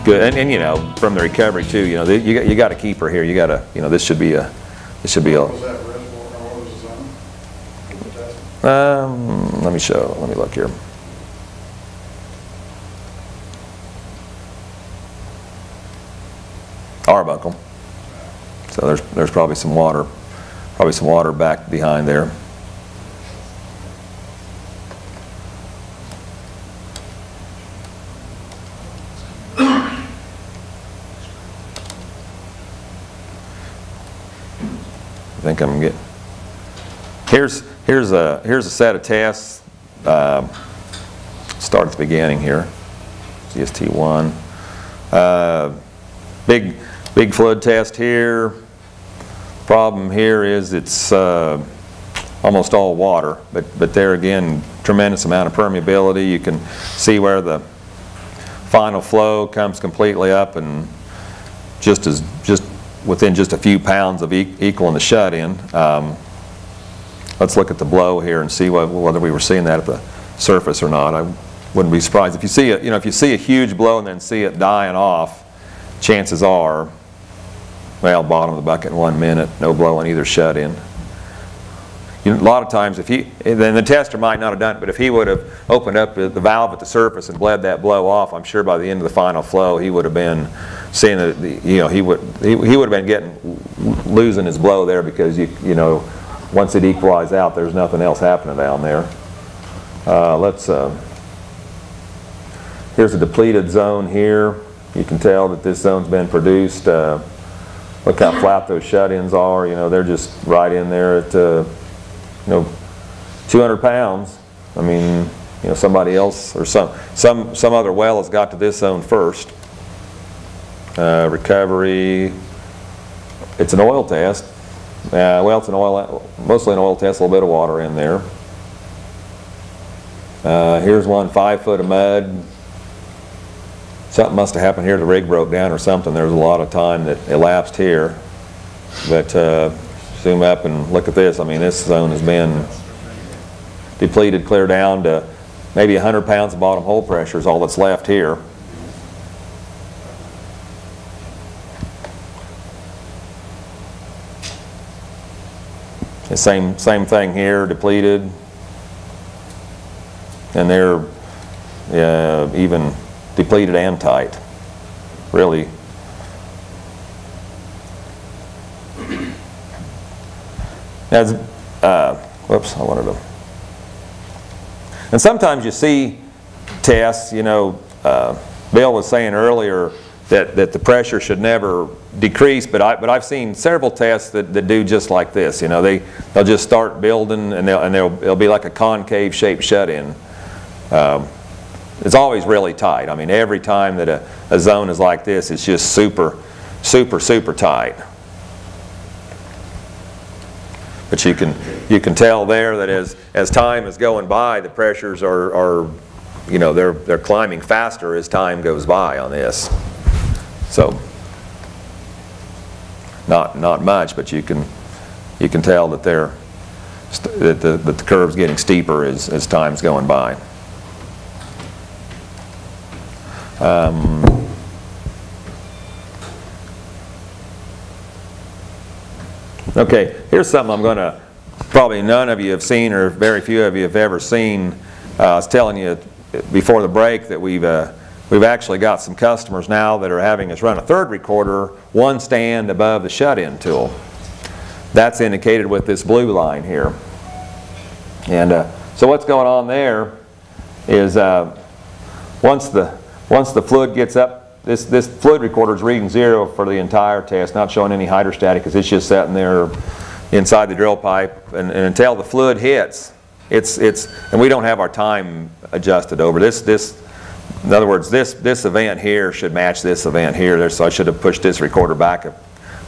good. And you know, from the recovery too, you know, you got a keeper here. You got to, you know, this should be a. What was that reservoir? Or what was the zone? Let me show. Let me look here. Arbuncle. So there's probably some water back behind there. I think I'm getting. Here's a set of tests. Start at the beginning here. CST1. Big flood test here. Problem here is it's almost all water, but there again, tremendous amount of permeability. You can see where the final flow comes completely up and just within just a few pounds of equaling the shut-in. Let's look at the blow here and see whether we were seeing that at the surface or not. I wouldn't be surprised if you see it. You know, if you see a huge blow and then see it dying off, chances are, well, bottom of the bucket in 1 minute, no blow on either shut-in. You know, a lot of times, then the tester might not have done it, but if he would have opened up the valve at the surface and bled that blow off, I'm sure by the end of the final flow, he would have been seeing that, you know, he would have been losing his blow there because you know, once it equalized out, there's nothing else happening down there. Here's a depleted zone here. You can tell that this zone's been produced. Look how flat those shut-ins are. You know, they're just right in there at, you know, 200 pounds. I mean, you know, somebody else or some other well has got to this zone first. Recovery. It's an oil test. Well, it's mostly an oil test. A little bit of water in there. Here's one 5 foot of mud. Something must have happened here. The rig broke down or something. There was a lot of time that elapsed here. But zoom up and look at this. I mean, this zone has been depleted clear down to maybe 100 pounds of bottom hole pressure is all that's left here. The same thing here, depleted. And they're even depleted and tight. Really. As, whoops, I wanted to. And sometimes you see tests, you know, Bill was saying earlier that the pressure should never decrease, but I've seen several tests that do just like this. You know, they'll just start building and they'll be like a concave shaped shut-in. It's always really tight. I mean, every time that a zone is like this, it's just super tight. But you can tell there that as time is going by, the pressures are you know, they're climbing faster as time goes by on this. So not much, but you can tell that that the curve's getting steeper as time's going by. Okay, here's something I'm going to, probably none of you have seen or very few of you have ever seen. I was telling you before the break that we've actually got some customers now that are having us run a third recorder one stand above the shut-in tool. That's indicated with this blue line here. And so what's going on there is once the fluid gets up, this fluid recorder is reading 0 for the entire test, not showing any hydrostatic because it's just sitting there inside the drill pipe, and until the fluid hits, and we don't have our time adjusted over this. In other words, this event here should match this event here. So I should have pushed this recorder back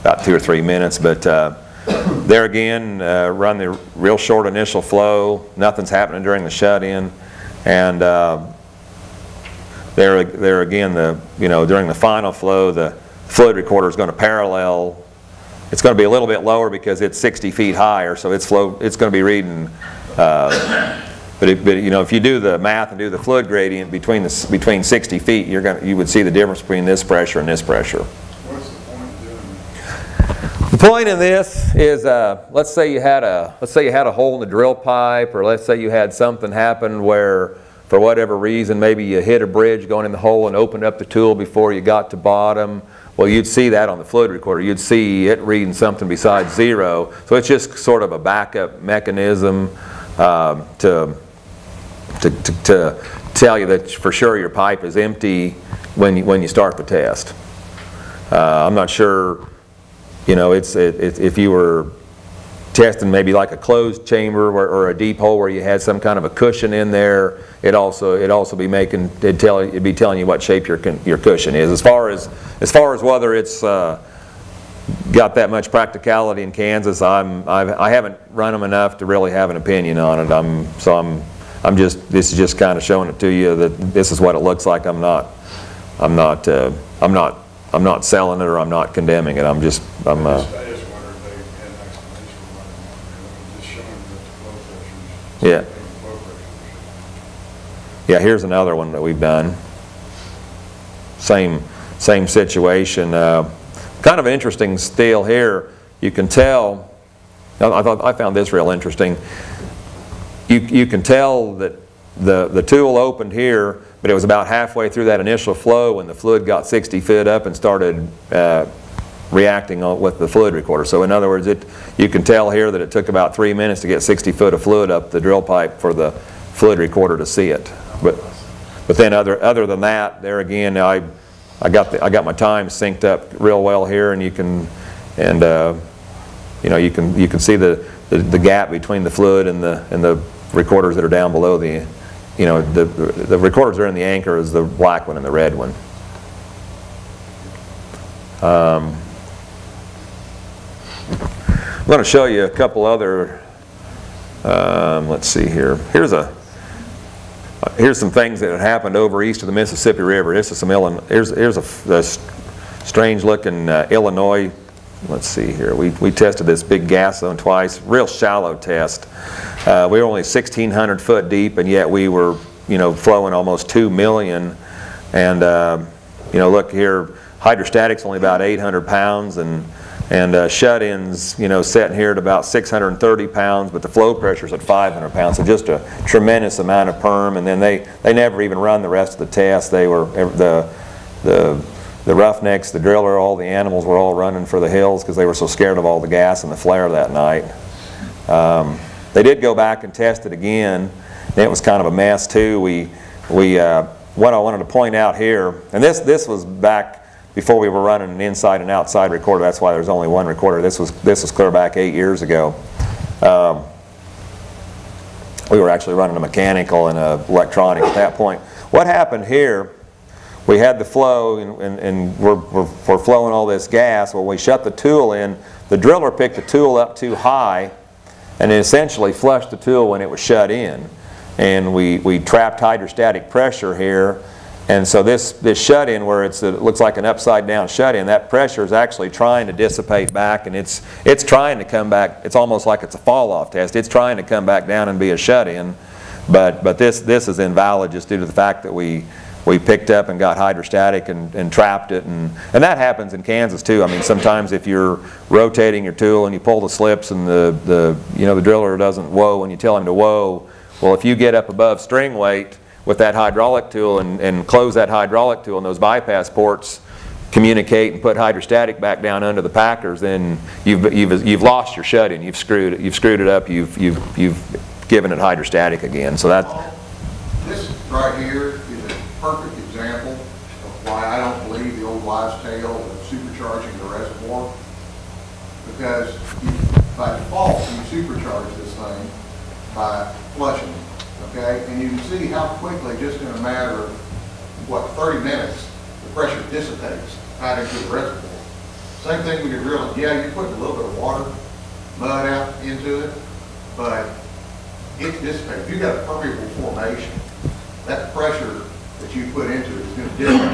about 2 or 3 minutes, but there again, run the real short initial flow. Nothing's happening during the shut-in, and there again, during the final flow, the fluid recorder is going to parallel. It's going to be a little bit lower because it's 60 feet higher, so it's going to be reading But you know, if you do the math and do the fluid gradient between 60 feet, you would see the difference between this pressure and this pressure. What's the point of doing that? The point in this is, let's say you had a hole in the drill pipe, or let's say you had something happen where, for whatever reason, maybe you hit a bridge going in the hole and opened up the tool before you got to bottom. Well, you'd see that on the fluid recorder. You'd see it reading something besides 0. So it's just sort of a backup mechanism to tell you that for sure your pipe is empty when you start the test. I'm not sure, you know, if you were testing maybe like a closed chamber or a deep hole where you had some kind of a cushion in there, it'd also be it'd be telling you what shape your cushion is. As far as whether it's got that much practicality in Kansas, I haven't run them enough to really have an opinion on it. This is just kind of showing it to you that this is what it looks like. I'm not selling it, or I'm not condemning it. I just wondered if they had an explanation for why they wanted to do it. Just showing that the flow pressures. Yeah. Flow pressures. Yeah, here's another one that we've done. Same situation. Kind of an interesting deal here. You can tell, I found this real interesting. You can tell that the tool opened here, but it was about halfway through that initial flow when the fluid got 60 feet up and started reacting with the fluid recorder. So in other words, you can tell here that it took about 3 minutes to get 60 foot of fluid up the drill pipe for the fluid recorder to see it. But then other than that, there again, I got my time synced up real well here, and you can see the gap between the fluid and the recorders that are down below the recorders that are in the anchor is the black one and the red one. I'm going to show you a couple other, let's see here. Here's some things that had happened over east of the Mississippi River. This is here's a strange looking Illinois. Let's see here. We tested this big gas zone twice. Real shallow test. We were only 1,600 foot deep, and yet we were, flowing almost 2 million. And look here, hydrostatic's only about 800 pounds, and shut-ins, setting here at about 630 pounds, but the flow pressure's at 500 pounds. So just a tremendous amount of perm. And then they never even run the rest of the test. They were the roughnecks, the driller, all the animals were all running for the hills because they were so scared of all the gas and the flare that night. They did go back and test it again, and it was kind of a mess too. What I wanted to point out here, and this was back before we were running an inside and outside recorder. That's why there's only one recorder. This was clear back 8 years ago. We were actually running a mechanical and a electronic at that point. What happened here? We had the flow, and we're flowing all this gas. Well, we shut the tool in. The driller picked the tool up too high, and it essentially flushed the tool when it was shut in. And we trapped hydrostatic pressure here. And so this shut-in, where it looks like an upside-down shut-in, that pressure is actually trying to dissipate back, and it's trying to come back. It's almost like it's a fall-off test. It's trying to come back down and be a shut-in, but this is invalid just due to the fact that we picked up and got hydrostatic and trapped it, and that happens in Kansas too. I mean, sometimes if you're rotating your tool and you pull the slips and the driller doesn't whoa when you tell him to whoa, well, if you get up above string weight with that hydraulic tool and close that hydraulic tool and those bypass ports communicate and put hydrostatic back down under the packers, then you've lost your shut-in. You've screwed it up. You've given it hydrostatic again. So that. This right here is a perfect example of why I don't believe the old wives' tale of supercharging the reservoir, because by default you supercharge this thing by flushing. Okay, and you can see how quickly, just in a matter of, 30 minutes, the pressure dissipates out into the reservoir. Same thing when you're drilling. Yeah, you're putting a little bit of water, mud out into it, but it dissipates. If you've got a permeable formation, that pressure that you put into it is going to dissipate